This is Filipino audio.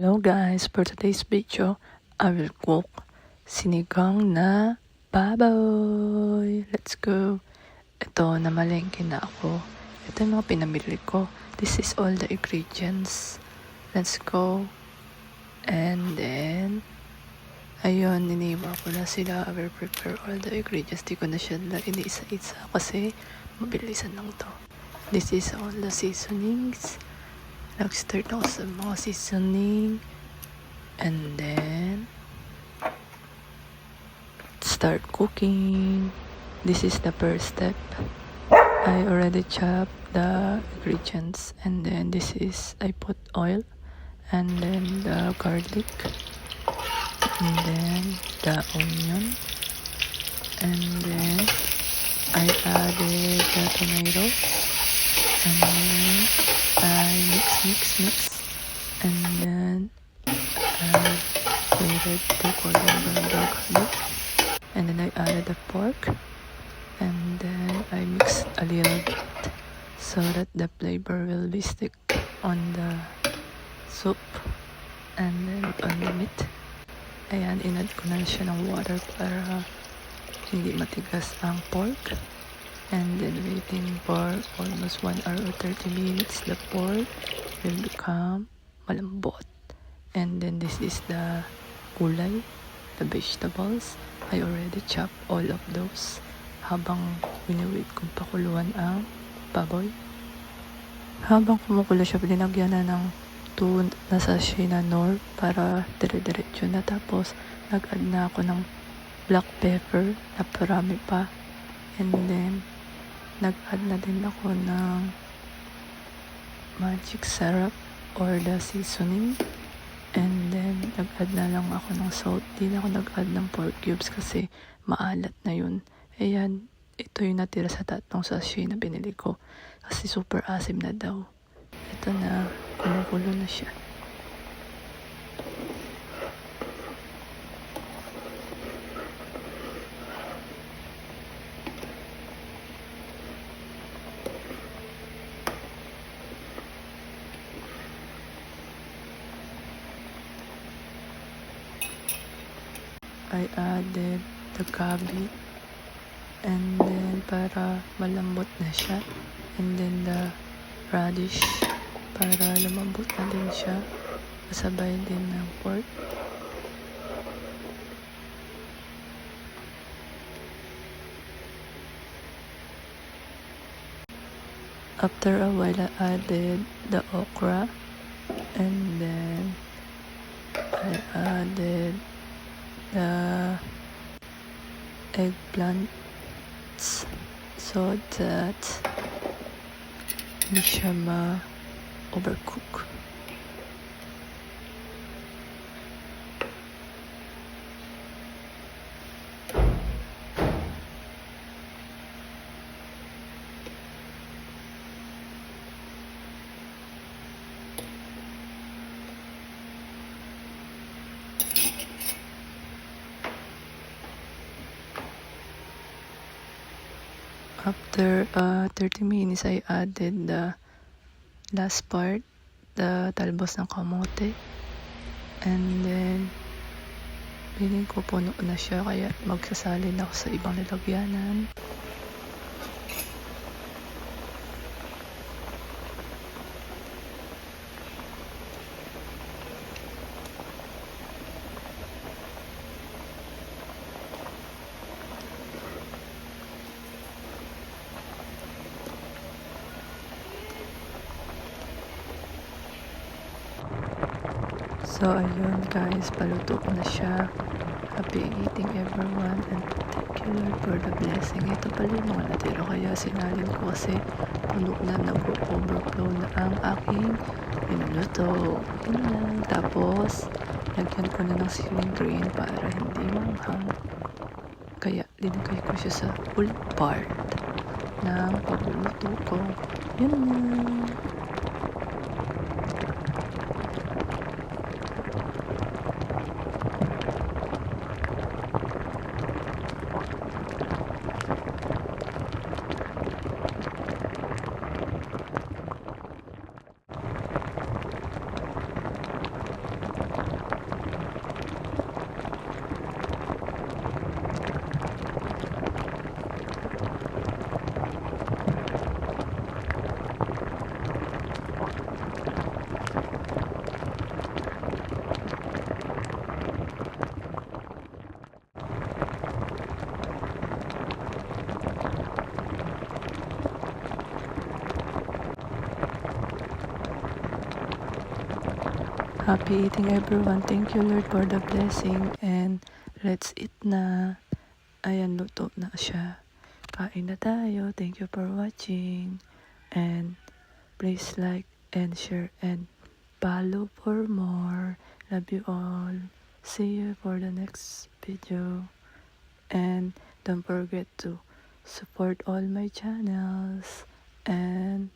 Hello guys, for today's video, I will cook sinigang na baboy. Let's go. Ito, namalengke na ako. Ito yung mga pinamili ko. This is all the ingredients. Let's go. And then, ayun, niniwa ko na sila. I will prepare all the ingredients. Di ko na siya iniisa-isa kasi mabilisan lang to. This is all the seasonings. Nag-start ako sa mga seasoning. And then, start cooking. This is the first step. I already chopped the ingredients. And then this is, I put oil. And then the garlic. And then the onion. And then I added the tomato. And then I mix. And then I waited to coriander and garlic. And then I added the pork. And then I mixed a little bit so that the flavor will be stick on the soup. And then on the meat. Ayan, inad ko na siya ng water para hindi matigas ang pork. And then waiting for almost 1 hour or 30 minutes, the pork will become malambot. And then this is the gulay, the vegetables. I already chopped all of those habang winiwait kong pakuluan ang baboy. Habang kumukulo siya, binagyan na ng 2 na sachet na nor para dire-diretso na. Tapos nag-add na ako ng black pepper na parami pa. And then nag-add na din ako ng magic syrup or the seasoning. And then nag-add na lang ako ng salt. Di na ako nag-add ng pork cubes kasi maalat na yun. Ayan, ito yung natira sa 3 sachet na binili ko kasi super asim na daw. Ito na, kumukulo na siya. I added the gabi and then para malambot na siya, and then the radish para lumambot na din siya, kasabay din ng pork. After a while I added the okra, and then I added the eggplants so that hindi siya ma-overcook. After 30 minutes, I added the last part, the talbos ng kamote. And then, feeling ko puno na siya, kaya magsasalin ako sa ibang lalagyanan. So, ayun guys, paluto na siya. Happy eating everyone, and thank you Lord for the blessing. Ito pala yung mga natira, kaya sinalin ko kasi puno na, nag-overflow na ang aking pinuluto. Yun lang. Tapos, lagyan ko na ng ceiling green para hindi manghang. Kaya, linagay ko siya sa full part ng pagluluto ko. Yun lang. Happy eating everyone. Thank you Lord for the blessing and let's eat na. Ayan, luto na siya. Kain na tayo. Thank you for watching. And please like and share and follow for more. Love you all. See you for the next video. And don't forget to support all my channels. And